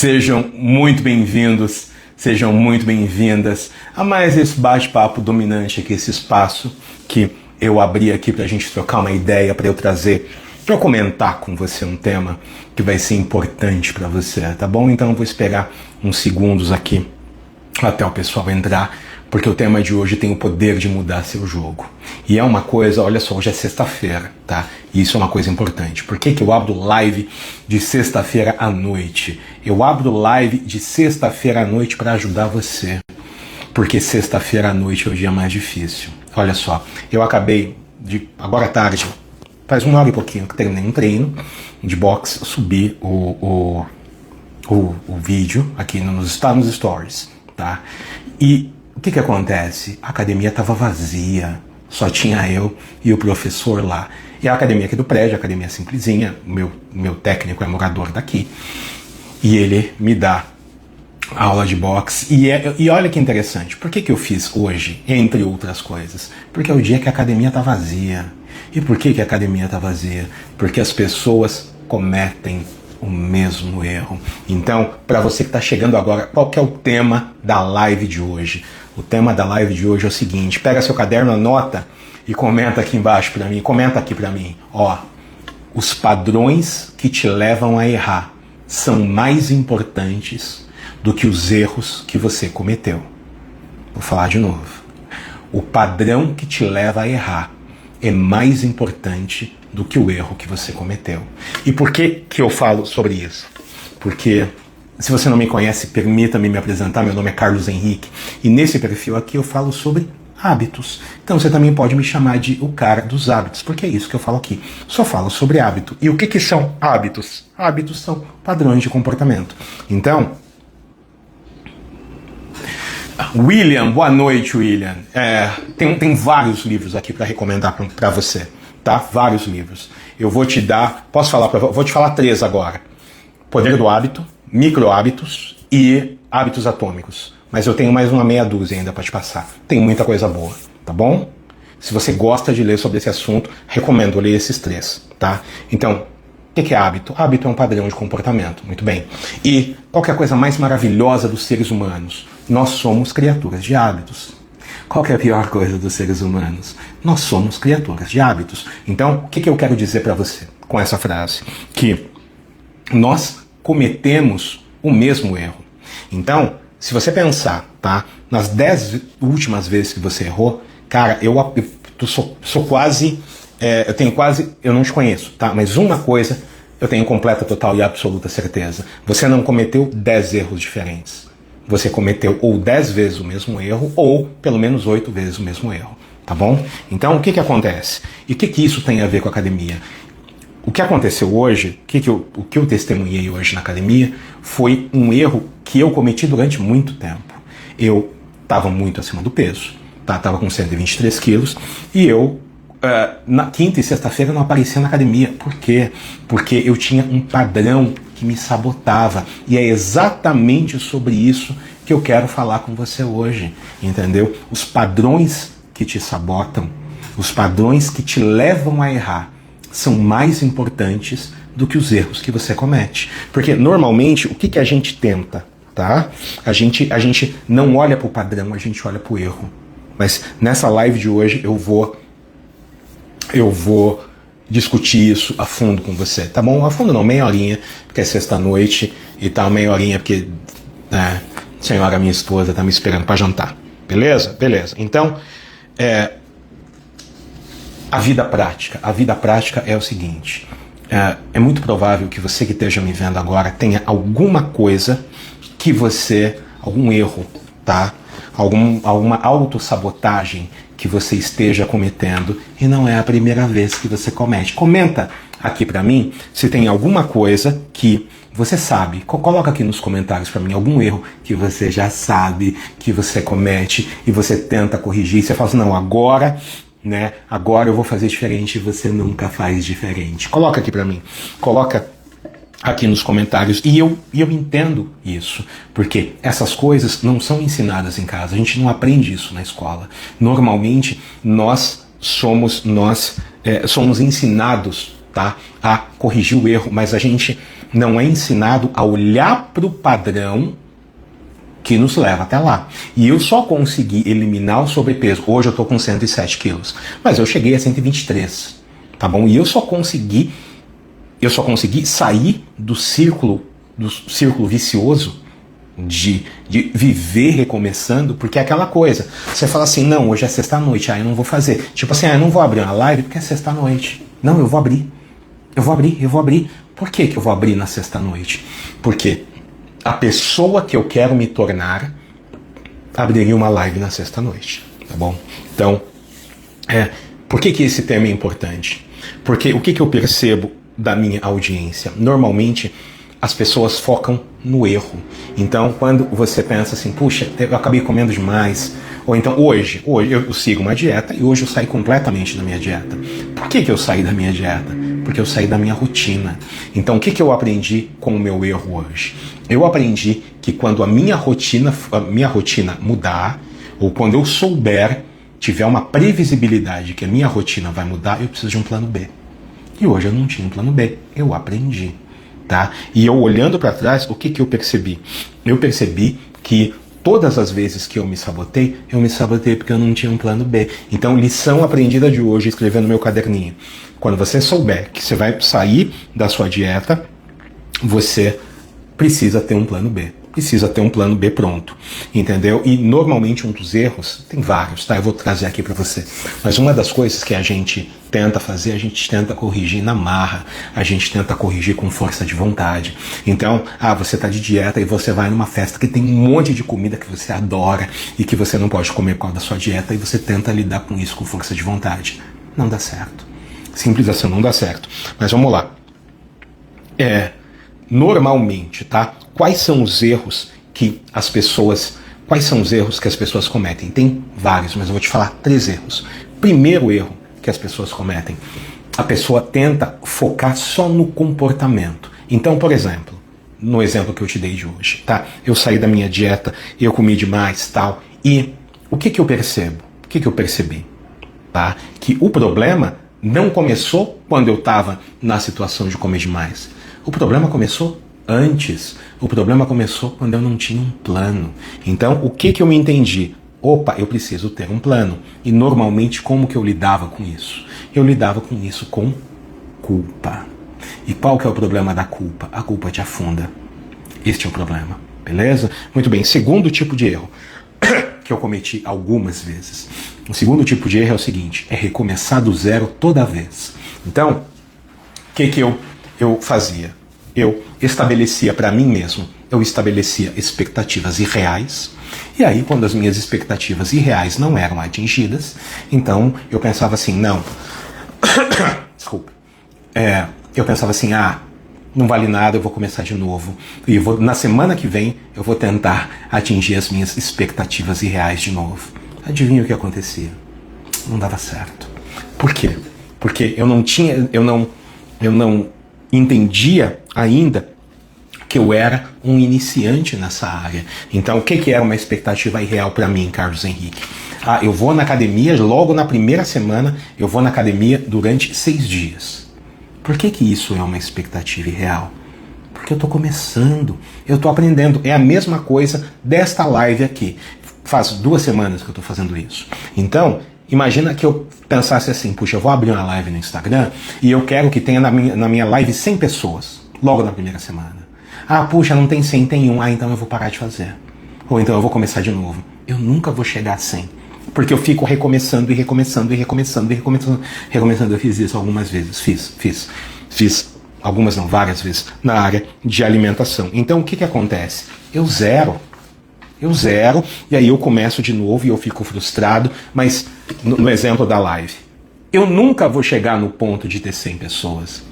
Sejam muito bem-vindos, sejam muito bem-vindas a mais esse bate-papo dominante aqui, esse espaço que eu abri aqui pra gente trocar uma ideia, pra eu trazer, pra eu comentar com você um tema que vai ser importante pra você, tá bom? Então eu vou esperar uns segundos aqui até o pessoal entrar, porque o tema de hoje tem o poder de mudar seu jogo. E é uma coisa, olha só, hoje é sexta-feira, tá? E isso é uma coisa importante. Por que que eu abro live de sexta-feira à noite? Eu abro live de sexta-feira à noite para ajudar você. Porque sexta-feira à noite é o dia mais difícil. Olha só, eu acabei de, agora à tarde, faz 1 hora e pouquinho que terminei um treino de boxe, subi o vídeo aqui nos stories, tá? E o que acontece? A academia estava vazia, só tinha eu e o professor lá. E a academia aqui do prédio, a academia simplesinha, meu técnico é morador daqui, e ele me dá aula de boxe. E olha que interessante, por que eu fiz hoje, entre outras coisas? Porque é o dia que a academia está vazia. E por que a academia está vazia? Porque as pessoas cometem o mesmo erro. Então, para você que está chegando agora, qual que é o tema da live de hoje? O tema da live de hoje é o seguinte: pega seu caderno, anota e comenta aqui embaixo para mim, comenta aqui para mim. Ó, os padrões que te levam a errar são mais importantes do que os erros que você cometeu. Vou falar de novo. O padrão que te leva a errar é mais importante do que o erro que você cometeu. E por que eu falo sobre isso? Porque, se você não me conhece, permita-me me apresentar. Meu nome é Carlos Henrique e nesse perfil aqui eu falo sobre hábitos. Então você também pode me chamar de o cara dos hábitos, porque é isso que eu falo aqui. Só falo sobre hábito. E o que são hábitos? Hábitos são padrões de comportamento. Então, William, boa noite, William. Tem vários livros aqui para recomendar para você, tá? Vários livros. Eu vou te dar, vou te falar 3 agora. Poder do Hábito, Micro Hábitos e Hábitos Atômicos. Mas eu tenho mais uma meia dúzia ainda para te passar. Tem muita coisa boa, tá bom? Se você gosta de ler sobre esse assunto, recomendo ler esses 3, tá? Então, o que é hábito? Hábito é um padrão de comportamento, muito bem. E qual que é a coisa mais maravilhosa dos seres humanos? Nós somos criaturas de hábitos. Qual que é a pior coisa dos seres humanos? Nós somos criaturas de hábitos. Então, o que eu quero dizer para você com essa frase? Que nós cometemos o mesmo erro. Então, se você pensar, tá, nas 10 últimas vezes que você errou, cara, eu sou quase... eu não te conheço, tá? Mas uma coisa eu tenho completa, total e absoluta certeza. Você não cometeu 10 erros diferentes. Você cometeu ou 10 vezes o mesmo erro, ou pelo menos 8 vezes o mesmo erro, tá bom? Então, o que acontece? E o que isso tem a ver com a academia? O que aconteceu hoje, o que eu testemunhei hoje na academia, foi um erro que eu cometi durante muito tempo. Eu estava muito acima do peso, tá? Estava com 123 quilos, e eu... na quinta e sexta-feira não aparecia na academia. Por quê? Porque eu tinha um padrão que me sabotava. E é exatamente sobre isso que eu quero falar com você hoje. Entendeu? Os padrões que te sabotam, os padrões que te levam a errar, são mais importantes do que os erros que você comete. Porque normalmente o que a gente tenta? Tá? A gente não olha para o padrão, a gente olha para o erro. Mas nessa live de hoje eu vou discutir isso a fundo com você, tá bom? A fundo não, meia horinha, porque é sexta-noite e tá meia horinha porque a senhora, minha esposa, tá me esperando para jantar. Beleza? Beleza. Então, a vida prática é o seguinte, é muito provável que você que esteja me vendo agora tenha alguma coisa que algum erro, tá? Alguma autossabotagem que você esteja cometendo, e não é a primeira vez que você comete. Comenta aqui pra mim se tem alguma coisa que você sabe. Coloca aqui nos comentários pra mim algum erro que você já sabe que você comete e você tenta corrigir. Você fala assim, não, agora eu vou fazer diferente, e você nunca faz diferente. Coloca aqui pra mim. Coloca aqui nos comentários, e eu entendo isso, porque essas coisas não são ensinadas em casa, a gente não aprende isso na escola. Normalmente nós somos ensinados, tá, a corrigir o erro, mas a gente não é ensinado a olhar para o padrão que nos leva até lá. E eu só consegui eliminar o sobrepeso. Hoje eu estou com 107 quilos, mas eu cheguei a 123, tá bom? E eu só consegui sair do círculo vicioso de viver recomeçando, porque é aquela coisa, você fala assim, não, hoje é sexta-noite, eu não vou fazer. Tipo assim, eu não vou abrir uma live porque é sexta-noite. Não, eu vou abrir. Por que eu vou abrir na sexta-noite? Porque a pessoa que eu quero me tornar abriria uma live na sexta-noite, tá bom? Então, por que esse tema é importante? Porque o que eu percebo da minha audiência? Normalmente, as pessoas focam no erro. Então, quando você pensa assim, puxa, eu acabei comendo demais, ou então hoje eu sigo uma dieta e hoje eu saí completamente da minha dieta. Por que eu saí da minha dieta? Porque eu saí da minha rotina. Então, o que eu aprendi com o meu erro hoje? Eu aprendi que quando a minha rotina mudar, ou quando eu tiver uma previsibilidade que a minha rotina vai mudar, eu preciso de um plano B. E hoje eu não tinha um plano B, eu aprendi. Tá? E eu olhando para trás, o que eu percebi? Eu percebi que todas as vezes que eu me sabotei porque eu não tinha um plano B. Então, lição aprendida de hoje, escrevendo no meu caderninho. Quando você souber que você vai sair da sua dieta, você precisa ter um plano B. Precisa ter um plano B pronto, entendeu? E normalmente um dos erros, tem vários, tá? Eu vou trazer aqui para você. Mas uma das coisas que a gente tenta fazer, a gente tenta corrigir na marra, a gente tenta corrigir com força de vontade. Então, você tá de dieta e você vai numa festa que tem um monte de comida que você adora e que você não pode comer por causa da sua dieta e você tenta lidar com isso com força de vontade. Não dá certo. Simples assim, não dá certo. Mas vamos lá. Normalmente, tá? Quais são os erros que as pessoas cometem? Tem vários, mas eu vou te falar 3 erros. Primeiro erro que as pessoas cometem, a pessoa tenta focar só no comportamento. Então, por exemplo, no exemplo que eu te dei de hoje, tá? Eu saí da minha dieta, eu comi demais, tal, e o que eu percebo? O que eu percebi? Tá? Que o problema não começou quando eu estava na situação de comer demais. O problema começou antes. O problema começou quando eu não tinha um plano. Então, o que eu me entendi? Opa, eu preciso ter um plano. E normalmente, como que eu lidava com isso? Eu lidava com isso com culpa. E qual que é o problema da culpa? A culpa te afunda. Este é o problema. Beleza? Muito bem. Segundo tipo de erro que eu cometi algumas vezes. O segundo tipo de erro é o seguinte, é recomeçar do zero toda vez. Então, o que eu fazia? Eu estabelecia para mim mesmo, eu estabelecia expectativas irreais, e aí quando as minhas expectativas irreais não eram atingidas, então eu pensava assim, não, desculpa, eu pensava assim, não vale nada, eu vou começar de novo, e na semana que vem eu vou tentar atingir as minhas expectativas irreais de novo. Adivinha o que acontecia? Não dava certo. Por quê? Porque eu não entendia ainda que eu era um iniciante nessa área. Então, o que era uma expectativa irreal para mim, Carlos Henrique? Eu vou na academia, logo na primeira semana, eu vou na academia durante 6 dias. Por que isso é uma expectativa irreal? Porque eu estou começando, eu estou aprendendo. É a mesma coisa desta live aqui. Faz 2 semanas que eu estou fazendo isso. Então, imagina que eu pensasse assim, puxa, eu vou abrir uma live no Instagram e eu quero que tenha na minha live 100 pessoas, logo na primeira semana. Puxa, não tem 100, tem 1. Então eu vou parar de fazer. Ou então eu vou começar de novo. Eu nunca vou chegar a 100. Porque eu fico recomeçando. Eu fiz isso algumas vezes. Fiz algumas não, várias vezes, na área de alimentação. Então o que acontece? Eu zero, e aí eu começo de novo e eu fico frustrado, mas no exemplo da live, eu nunca vou chegar no ponto de ter 100 pessoas.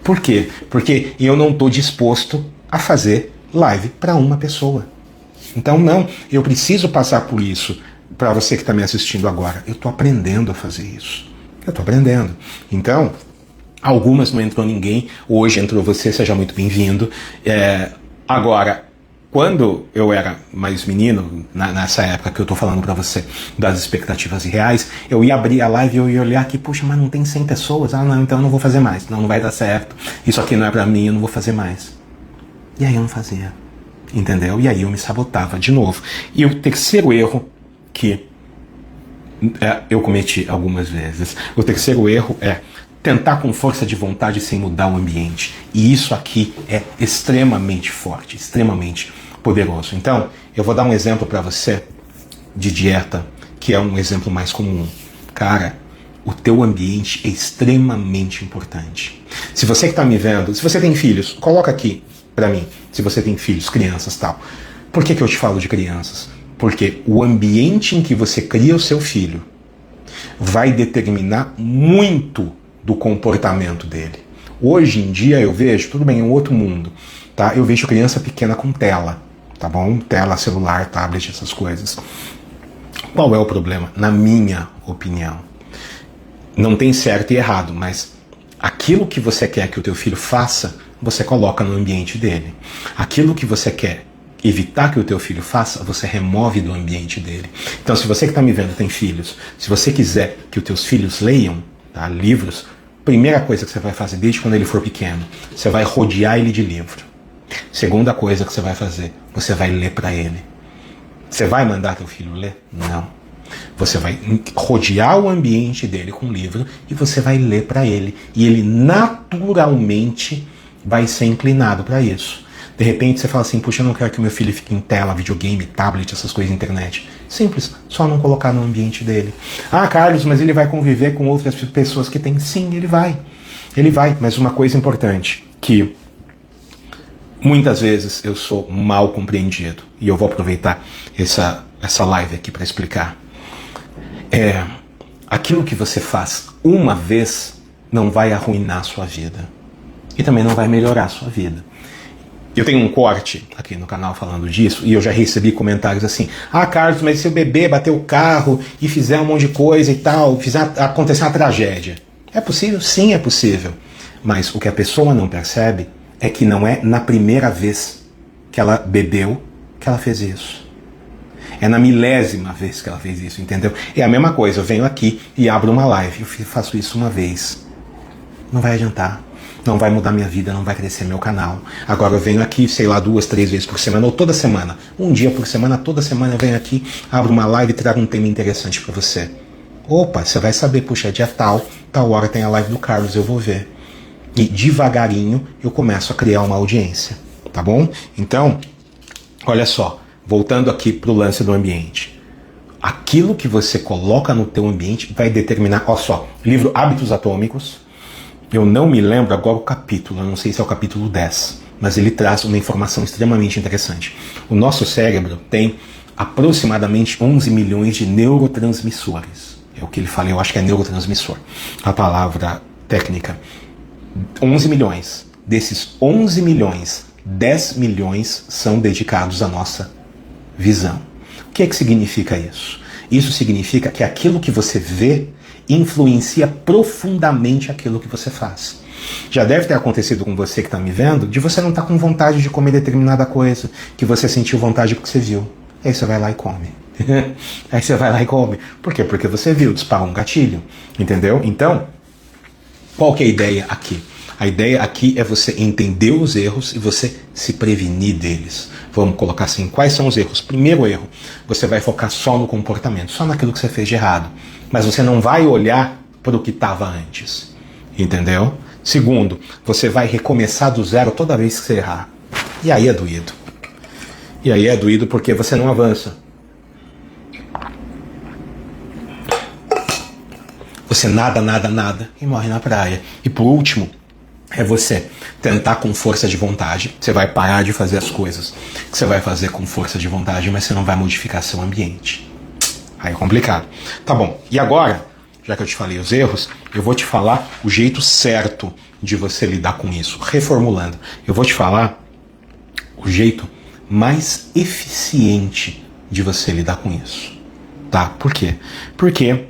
Por quê? Porque eu não estou disposto a fazer live para uma pessoa. Então não, eu preciso passar por isso. Para você que está me assistindo agora, eu estou aprendendo a fazer isso. Eu estou aprendendo. Então, algumas não entrou ninguém, hoje entrou você, seja muito bem-vindo. Agora, quando eu era mais menino, nessa época que eu estou falando para você das expectativas irreais, eu ia abrir a live e eu ia olhar aqui, puxa, mas não tem 100 pessoas? Não, então eu não vou fazer mais, não vai dar certo, isso aqui não é para mim, eu não vou fazer mais. E aí eu não fazia, entendeu? E aí eu me sabotava de novo. E o terceiro erro que eu cometi algumas vezes, o terceiro erro é tentar com força de vontade sem mudar o ambiente. E isso aqui é extremamente forte, extremamente poderoso. Então, eu vou dar um exemplo para você de dieta, que é um exemplo mais comum. Cara, o teu ambiente é extremamente importante. Se você que está me vendo, se você tem filhos, coloca aqui para mim, se você tem filhos, crianças e tal. Por que eu te falo de crianças? Porque o ambiente em que você cria o seu filho vai determinar muito do comportamento dele. Hoje em dia eu vejo, tudo bem, é um outro mundo, tá? Eu vejo criança pequena com tela, tá bom? Tela, celular, tablet, essas coisas. Qual é o problema? Na minha opinião, não tem certo e errado, mas aquilo que você quer que o teu filho faça, você coloca no ambiente dele. Aquilo que você quer evitar que o teu filho faça, você remove do ambiente dele. Então, se você que está me vendo tem filhos, se você quiser que os teus filhos leiam, tá, livros, primeira coisa que você vai fazer desde quando ele for pequeno, você vai rodear ele de livro. Segunda coisa que você vai fazer, você vai ler para ele. Você vai mandar teu filho ler? Não. Você vai rodear o ambiente dele com livro e você vai ler para ele. E ele naturalmente vai ser inclinado para isso. De repente você fala assim, puxa, eu não quero que o meu filho fique em tela, videogame, tablet, essas coisas, internet. Simples, só não colocar no ambiente dele. Ah, Carlos, mas ele vai conviver com outras pessoas que tem? Sim, ele vai. Ele vai, mas uma coisa importante, que muitas vezes eu sou mal compreendido, e eu vou aproveitar essa live aqui para explicar. Aquilo que você faz uma vez não vai arruinar a sua vida. E também não vai melhorar a sua vida. Eu tenho um corte aqui no canal falando disso, e eu já recebi comentários assim, ah, Carlos, mas se o bebê bater o carro e fizer um monte de coisa e tal, fizer acontecer uma tragédia. É possível? Sim, é possível. Mas o que a pessoa não percebe é que não é na primeira vez que ela bebeu que ela fez isso. É na 1000ª vez que ela fez isso, entendeu? É a mesma coisa, eu venho aqui e abro uma live, eu faço isso uma vez. Não vai adiantar. Não vai mudar minha vida, não vai crescer meu canal. Agora eu venho aqui, sei lá, 2, 3 vezes por semana, ou toda semana. Um dia por semana, toda semana eu venho aqui, abro uma live e trago um tema interessante para você. Opa, você vai saber, puxa, é dia tal hora tem a live do Carlos, eu vou ver. E devagarinho eu começo a criar uma audiência, tá bom? Então, olha só, voltando aqui pro lance do ambiente. Aquilo que você coloca no teu ambiente vai determinar, olha só, livro Hábitos Atômicos. Eu não me lembro agora o capítulo, eu não sei se é o capítulo 10, mas ele traz uma informação extremamente interessante. O nosso cérebro tem aproximadamente 11 milhões de neurotransmissores. É o que ele fala, eu acho que é neurotransmissor, a palavra técnica. 11 milhões. Desses 11 milhões, 10 milhões são dedicados à nossa visão. O que significa isso? Isso significa que aquilo que você vê influencia profundamente aquilo que você faz. Já deve ter acontecido com você que está me vendo, de você não estar com vontade de comer determinada coisa, que você sentiu vontade porque você viu. Aí você vai lá e come. Aí você vai lá e come. Por quê? Porque você viu, disparou um gatilho. Entendeu? Então, qual que é a ideia aqui? A ideia aqui é você entender os erros e você se prevenir deles. Vamos colocar assim, quais são os erros? Primeiro erro, você vai focar só no comportamento, só naquilo que você fez de errado. Mas você não vai olhar para o que estava antes. Entendeu? Segundo, você vai recomeçar do zero toda vez que você errar. E aí é doído. E aí é doído porque você não avança. Você nada e morre na praia. E por último, é você tentar com força de vontade. Você vai parar de fazer as coisas que você vai fazer com força de vontade, mas você não vai modificar seu ambiente. Aí é complicado. Tá bom, e agora, já que eu te falei os erros, eu vou te falar o jeito certo de você lidar com isso. Reformulando, eu vou te falar o jeito mais eficiente de você lidar com isso. Tá? Por quê? Porque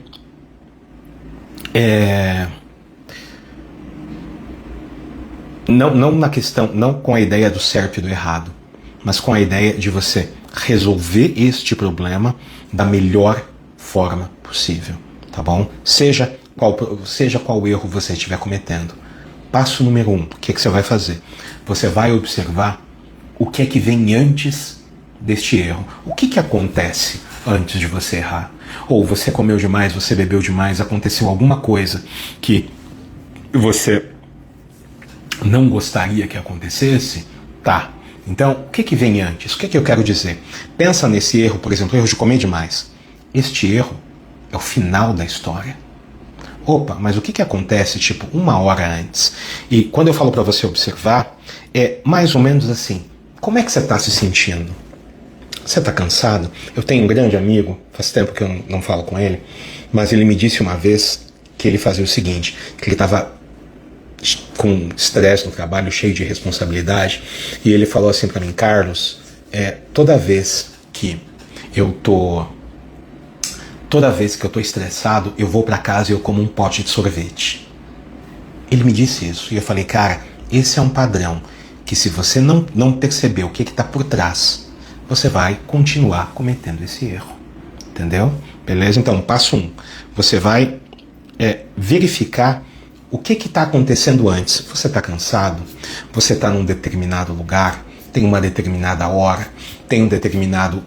não na questão, não com a ideia do certo e do errado, mas com a ideia de você resolver este problema da melhor forma possível, tá bom? Seja qual erro você estiver cometendo. Passo número 1, o que você vai fazer? Você vai observar o que é que vem antes deste erro. O que acontece antes de você errar? Ou você comeu demais, você bebeu demais, aconteceu alguma coisa que você não gostaria que acontecesse? Tá. Então, o que vem antes? O que eu quero dizer? Pensa nesse erro, por exemplo, erro de comer demais. Este erro é o final da história. Opa, mas o que acontece, tipo, 1 hora antes? E quando eu falo para você observar, é mais ou menos assim. Como é que você está se sentindo? Você está cansado? Eu tenho um grande amigo, faz tempo que eu não falo com ele, mas ele me disse uma vez que ele fazia o seguinte, que ele estava com estresse no trabalho, cheio de responsabilidade, e ele falou assim para mim: Carlos, toda vez que eu tô estressado, eu vou para casa e eu como um pote de sorvete. Ele me disse isso, e eu falei: cara, esse é um padrão que, se você não perceber o que está por trás, você vai continuar cometendo esse erro. Entendeu? Beleza? Então, passo 1. Você vai verificar o que está acontecendo antes. Você está cansado? Você está num determinado lugar? Tem uma determinada hora? Tem um determinado...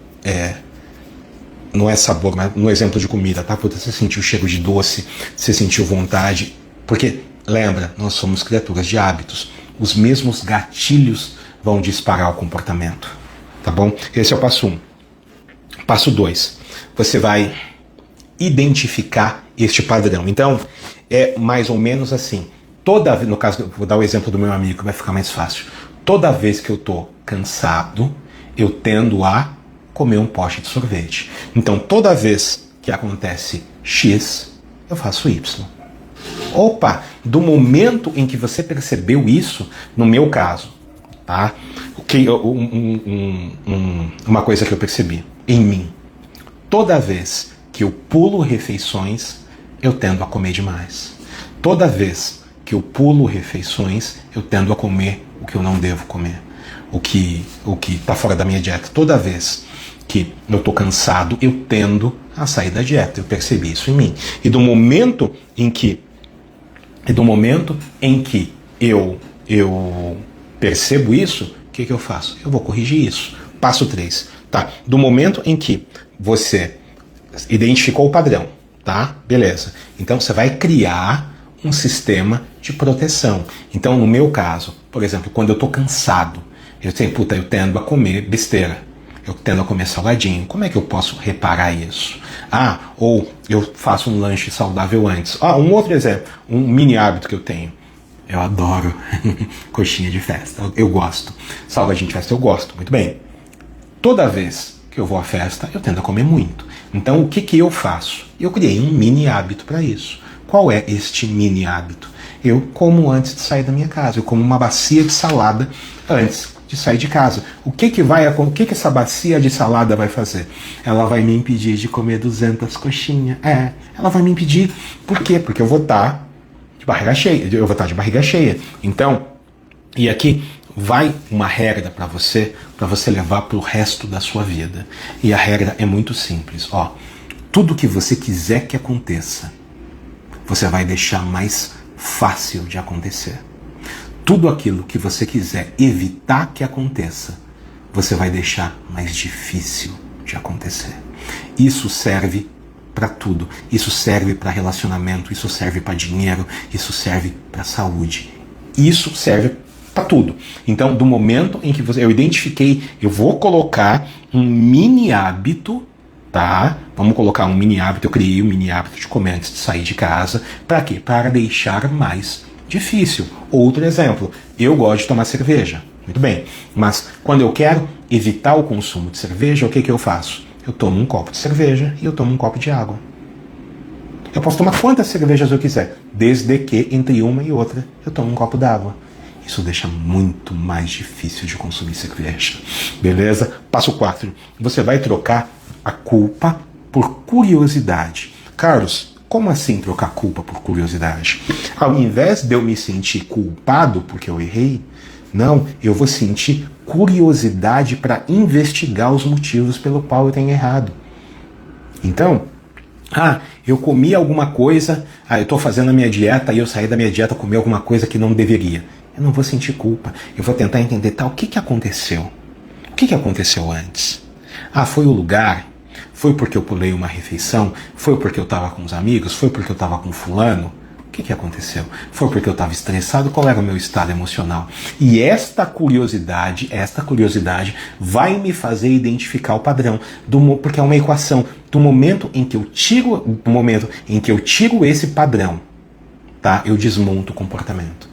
não é sabor, mas no exemplo de comida, tá? Você sentiu o cheiro de doce, você sentiu vontade. Porque, lembra, nós somos criaturas de hábitos. Os mesmos gatilhos vão disparar o comportamento. Tá bom? Esse é o passo 1. Passo 2. Você vai identificar este padrão. Então, é mais ou menos assim. No caso, vou dar o exemplo do meu amigo, que vai ficar mais fácil. Toda vez que eu estou cansado, eu tendo a comer um pote de sorvete. Então, toda vez que acontece X, eu faço Y. Opa, do momento em que você percebeu isso, no meu caso, tá? Uma coisa que eu percebi em mim: toda vez que eu pulo refeições, eu tendo a comer demais. Toda vez que eu pulo refeições, eu tendo a comer o que eu não devo comer, o que está fora da minha dieta. Toda vez que eu estou cansado, eu tendo a sair da dieta. Eu percebi isso em mim. E do momento em que eu percebo isso, o que eu faço? Eu vou corrigir isso. Passo 3. Tá? Do momento em que você identificou o padrão, tá? Beleza. Então você vai criar um sistema de proteção. Então, no meu caso, por exemplo, quando eu estou cansado, eu tendo a comer besteira. Eu tendo a comer salgadinho. Como é que eu posso reparar isso? Ou eu faço um lanche saudável antes. Um outro exemplo, um mini hábito que eu tenho. Eu adoro coxinha de festa. Eu gosto. Salgadinho de festa eu gosto. Muito bem. Toda vez que eu vou à festa, eu tendo a comer muito. Então, o que eu faço? Eu criei um mini hábito para isso. Qual é este mini hábito? Eu como antes de sair da minha casa. Eu como uma bacia de salada antes de sair de casa. O que essa bacia de salada vai fazer? Ela vai me impedir de comer 200 coxinhas. Ela vai me impedir. Por quê? Porque eu vou estar de barriga cheia. Então, e aqui vai uma regra para você levar para o resto da sua vida. E a regra é muito simples. Tudo que você quiser que aconteça, você vai deixar mais fácil de acontecer. Tudo aquilo que você quiser evitar que aconteça, você vai deixar mais difícil de acontecer. Isso serve para tudo. Isso serve para relacionamento, isso serve para dinheiro, isso serve para saúde. Isso serve para tudo. Então, do momento em que eu identifiquei, eu vou colocar um mini hábito, tá? Vamos colocar um mini hábito. Eu criei um mini hábito de comer antes de sair de casa. Para quê? Para deixar mais difícil. Outro exemplo, eu gosto de tomar cerveja. Muito bem. Mas quando eu quero evitar o consumo de cerveja, o que eu faço? Eu tomo um copo de cerveja e eu tomo um copo de água. Eu posso tomar quantas cervejas eu quiser, desde que entre uma e outra eu tomo um copo d'água. Isso deixa muito mais difícil de consumir cerveja. Beleza? Passo 4. Você vai trocar a culpa por curiosidade. Carlos, como assim trocar culpa por curiosidade? Ao invés de eu me sentir culpado porque eu errei, não, eu vou sentir curiosidade para investigar os motivos pelo qual eu tenho errado. Então, eu comi alguma coisa, eu estou fazendo a minha dieta e eu saí da minha dieta, comi alguma coisa que não deveria. Eu não vou sentir culpa, eu vou tentar entender o que aconteceu. que aconteceu antes? Ah, foi o lugar? Foi porque eu pulei uma refeição? Foi porque eu estava com os amigos? Foi porque eu estava com fulano? O que aconteceu? Foi porque eu estava estressado? Qual era o meu estado emocional? E esta curiosidade vai me fazer identificar o padrão, porque é uma equação. Do momento em que eu tiro esse padrão, tá? Eu desmonto o comportamento.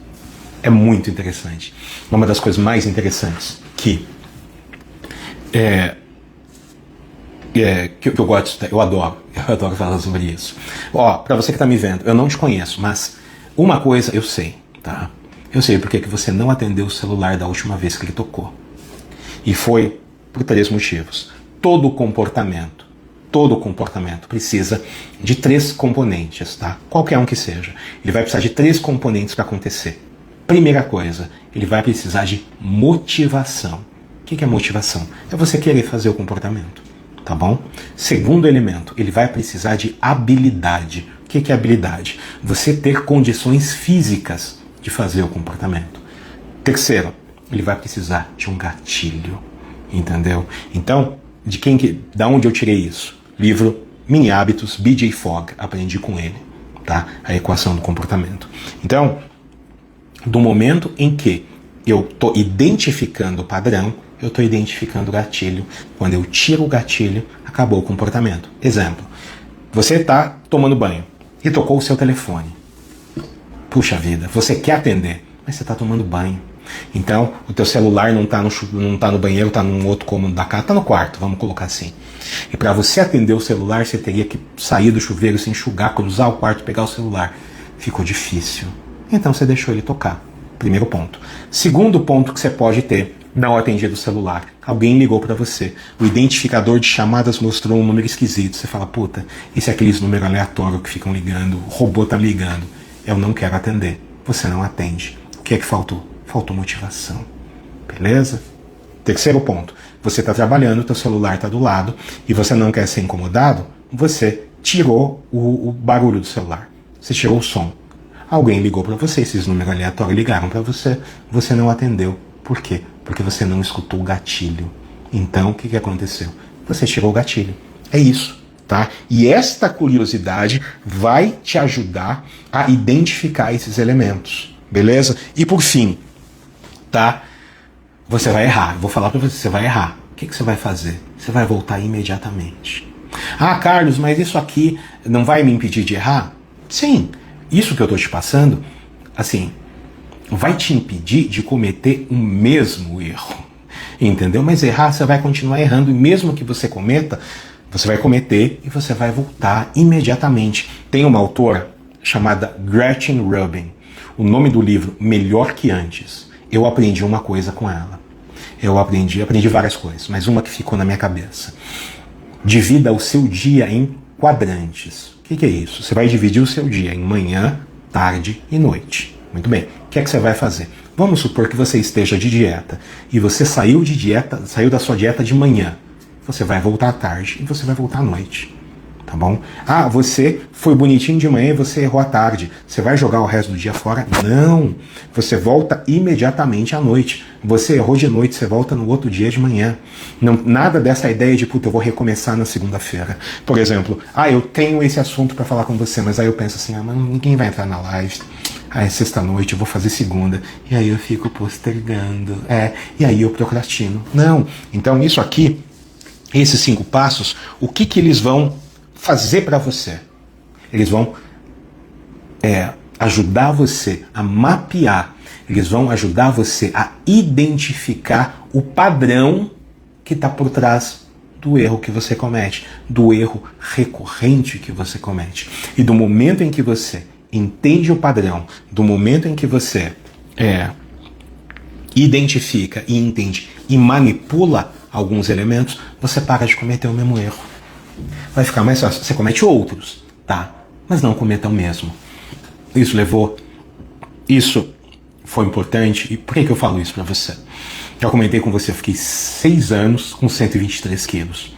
É muito interessante. Uma das coisas mais interessantes que eu gosto, eu adoro falar sobre isso. Ó, pra você que tá me vendo, eu não te conheço, mas uma coisa eu sei, tá? Eu sei porque que você não atendeu o celular da última vez que ele tocou. E foi por 3 motivos. Todo comportamento precisa de 3 componentes, tá? Qualquer um que seja. Ele vai precisar de 3 componentes para acontecer. Primeira coisa, ele vai precisar de motivação. O que é motivação? É você querer fazer o comportamento. Tá bom? Segundo elemento, ele vai precisar de habilidade. O que é habilidade? Você ter condições físicas de fazer o comportamento. Terceiro, ele vai precisar de um gatilho. Entendeu? Então, da onde eu tirei isso? Livro Mini Hábitos, B.J. Fogg. Aprendi com ele. Tá? A equação do comportamento. Então, do momento em que eu estou identificando o padrão, eu estou identificando o gatilho. Quando eu tiro o gatilho, acabou o comportamento. Exemplo, você está tomando banho e tocou o seu telefone. Puxa vida, você quer atender, mas você está tomando banho. Então, o teu celular não está no banheiro, está num outro cômodo da casa, está no quarto, vamos colocar assim. E para você atender o celular, você teria que sair do chuveiro, se enxugar, cruzar o quarto, pegar o celular. Ficou difícil. Então você deixou ele tocar. Primeiro ponto. Segundo ponto que você pode ter, não atendia do celular. Alguém ligou para você. O identificador de chamadas mostrou um número esquisito. Você fala, puta, esse é aqueles números aleatórios que ficam ligando, o robô tá me ligando. Eu não quero atender. Você não atende. O que é que faltou? Faltou motivação. Beleza? Terceiro ponto. Você está trabalhando, o teu celular está do lado e você não quer ser incomodado, você tirou o barulho do celular. Você tirou o som. Alguém ligou para você, esses números aleatórios ligaram para você, você não atendeu. Por quê? Porque você não escutou o gatilho. Então, o que aconteceu? Você tirou o gatilho. É isso, tá? E esta curiosidade vai te ajudar a identificar esses elementos, beleza? E por fim, tá? Você vai errar. Eu vou falar para você, você vai errar. O que você vai fazer? Você vai voltar imediatamente. Ah, Carlos, mas isso aqui não vai me impedir de errar? Sim, isso que eu estou te passando, assim, vai te impedir de cometer o mesmo erro, entendeu? Mas errar, você vai continuar errando, e mesmo que você cometa, você vai cometer e você vai voltar imediatamente. Tem uma autora chamada Gretchen Rubin, o nome do livro, Melhor que Antes. Eu aprendi uma coisa com ela. Eu aprendi várias coisas, mas uma que ficou na minha cabeça. Divida o seu dia em quadrantes. O que é isso? Você vai dividir o seu dia em manhã, tarde e noite. Muito bem. O que é que você vai fazer? Vamos supor que você esteja de dieta e você saiu da sua dieta de manhã. Você vai voltar à tarde e você vai voltar à noite. Tá bom? Ah, você foi bonitinho de manhã e você errou à tarde. Você vai jogar o resto do dia fora? Não! Você volta imediatamente à noite. Você errou de noite, você volta no outro dia de manhã. Não, nada dessa ideia de, puta, eu vou recomeçar na segunda-feira. Por exemplo, eu tenho esse assunto para falar com você, mas aí eu penso assim, mas ninguém vai entrar na live. É sexta-noite, eu vou fazer segunda. E aí eu fico postergando. E aí eu procrastino. Não. Então isso aqui, esses 5 passos, o que eles vão fazer para você? Eles vão ajudar você a mapear, eles vão ajudar você a identificar o padrão que está por trás do erro que você comete, do erro recorrente que você comete. E do momento em que você entende o padrão, do momento em que você identifica e entende e manipula alguns elementos, você para de cometer o mesmo erro. Vai ficar mais fácil. Você comete outros, tá? Mas não cometa o mesmo. Isso foi importante. E por que eu falo isso pra você? Já comentei com você, eu fiquei 6 anos com 123 quilos.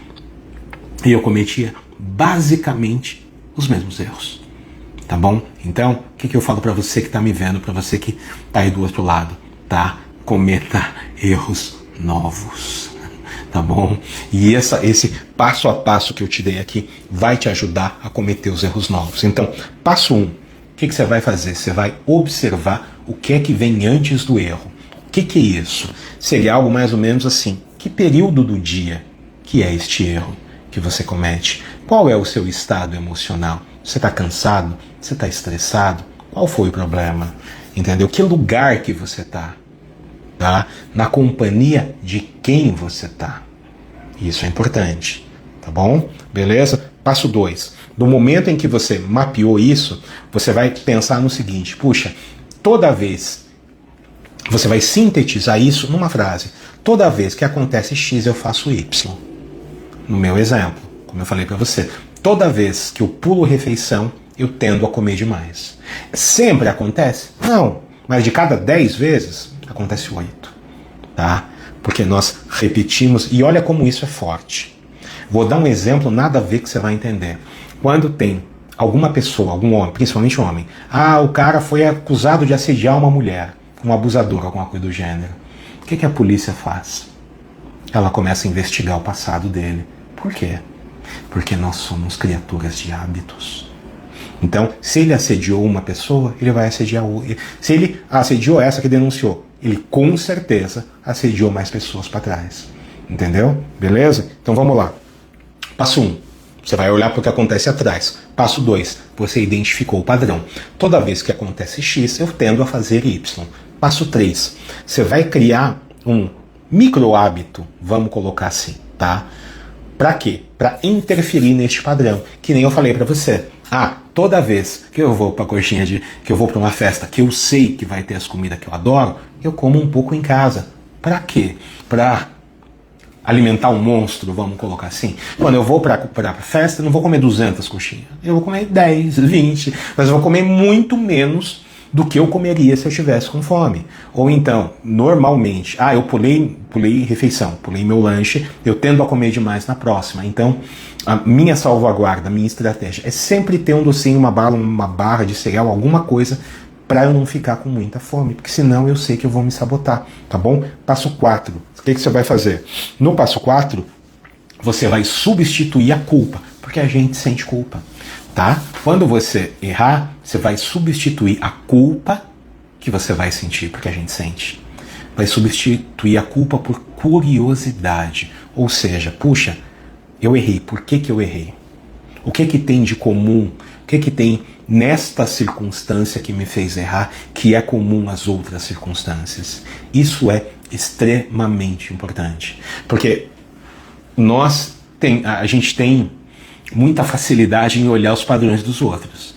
E eu cometia basicamente os mesmos erros. Tá bom? Então, o que eu falo pra você que tá me vendo, pra você que tá aí do outro lado, tá? Cometa erros novos. tá bom? E esse passo a passo que eu te dei aqui vai te ajudar a cometer os erros novos. Então, passo 1, o que você vai fazer? Você vai observar o que é que vem antes do erro. O que é isso? Seria algo mais ou menos assim: que período do dia que é este erro que você comete? Qual é o seu estado emocional? Você está cansado? Você está estressado? Qual foi o problema? Entendeu? Que lugar que você está? Tá? Na companhia de quem você está? Isso é importante, tá bom? Beleza? Passo 2. No momento em que você mapeou isso, você vai pensar no seguinte: puxa, toda vez, você vai sintetizar isso numa frase: toda vez que acontece X, eu faço Y. No meu exemplo, como eu falei para você, toda vez que eu pulo refeição, eu tendo a comer demais. Sempre acontece? Não. Mas de cada 10 vezes, acontece 8. Tá? Porque nós repetimos, e olha como isso é forte. Vou dar um exemplo, nada a ver, que você vai entender. Quando tem alguma pessoa, algum homem, principalmente homem, o cara foi acusado de assediar uma mulher, um abusador, alguma coisa do gênero. O que a polícia faz? Ela começa a investigar o passado dele. Por quê? Porque nós somos criaturas de hábitos. Então, se ele assediou uma pessoa, ele vai assediar outra. Se ele assediou essa que denunciou, ele com certeza assediou mais pessoas para trás. Entendeu? Beleza? Então vamos lá. Passo 1. Você vai olhar para o que acontece atrás. Passo 2. Você identificou o padrão. Toda vez que acontece X, eu tendo a fazer Y. Passo 3. Você vai criar um micro hábito, vamos colocar assim, tá? Para quê? Para interferir neste padrão. Que nem eu falei para você. Toda vez que eu vou para coxinha que eu vou para uma festa que eu sei que vai ter as comidas que eu adoro, eu como um pouco em casa. Para quê? Para alimentar um monstro, vamos colocar assim. Quando eu vou para a festa, eu não vou comer 200 coxinhas. Eu vou comer 10, 20, mas eu vou comer muito menos do que eu comeria se eu estivesse com fome. Ou então, normalmente, eu pulei refeição, pulei meu lanche, eu tendo a comer demais na próxima. Então, a minha salvaguarda, a minha estratégia é sempre ter um docinho, uma bala, uma barra de cereal, alguma coisa, para eu não ficar com muita fome, porque senão eu sei que eu vou me sabotar, tá bom? Passo 4. O que você vai fazer? No passo 4, você vai substituir a culpa, porque a gente sente culpa. Tá? Quando você errar, você vai substituir a culpa que você vai sentir, porque a gente sente. Vai substituir a culpa por curiosidade. Ou seja, puxa, eu errei. Por que eu errei? O que tem de comum? O que tem nesta circunstância que me fez errar que é comum às outras circunstâncias? Isso é extremamente importante. Porque a gente tem muita facilidade em olhar os padrões dos outros,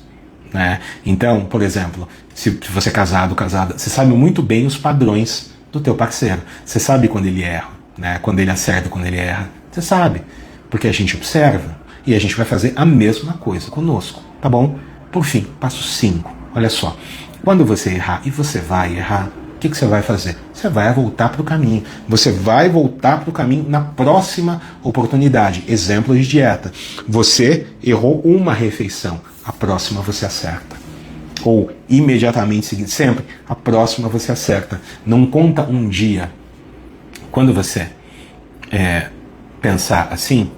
né? Então, por exemplo, se você é casado, casada, você sabe muito bem os padrões do teu parceiro. Você sabe quando ele erra, né? Quando ele acerta, quando ele erra. Você sabe, porque a gente observa e a gente vai fazer a mesma coisa conosco, tá bom? Por fim, passo 5. Olha só, quando você errar, e você vai errar, o que você vai fazer? Você vai voltar para o caminho. Você vai voltar para o caminho na próxima oportunidade. Exemplo de dieta. Você errou uma refeição, a próxima você acerta. Ou imediatamente seguinte, sempre, a próxima você acerta. Não conta um dia. Quando você pensar assim,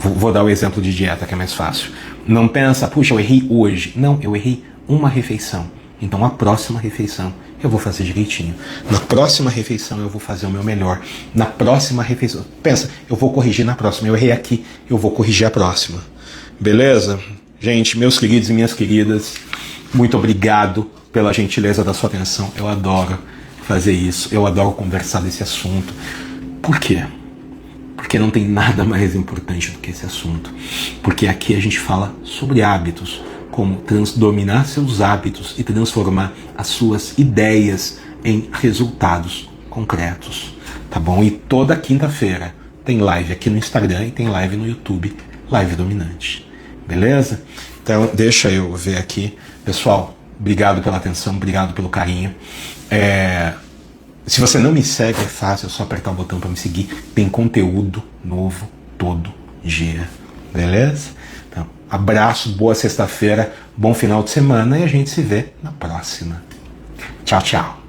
vou dar o exemplo de dieta que é mais fácil. Não pensa, puxa, eu errei hoje. Não, eu errei uma refeição. Então a próxima refeição eu vou fazer direitinho. Na próxima refeição eu vou fazer o meu melhor. Na próxima refeição, pensa, eu vou corrigir na próxima. Eu errei aqui, eu vou corrigir a próxima. Beleza? Gente, meus queridos e minhas queridas, muito obrigado pela gentileza da sua atenção. Eu adoro fazer isso. Eu adoro conversar desse assunto. Por quê? Porque não tem nada mais importante do que esse assunto. Porque aqui a gente fala sobre hábitos, como dominar seus hábitos e transformar as suas ideias em resultados concretos, tá bom? E toda quinta-feira tem live aqui no Instagram e tem live no YouTube, Live Dominante, beleza? Então deixa eu ver aqui. Pessoal, obrigado pela atenção, obrigado pelo carinho. Se você não me segue, é fácil, é só apertar o botão para me seguir. Tem conteúdo novo todo dia, beleza? Então, abraço, boa sexta-feira, bom final de semana e a gente se vê na próxima. Tchau, tchau.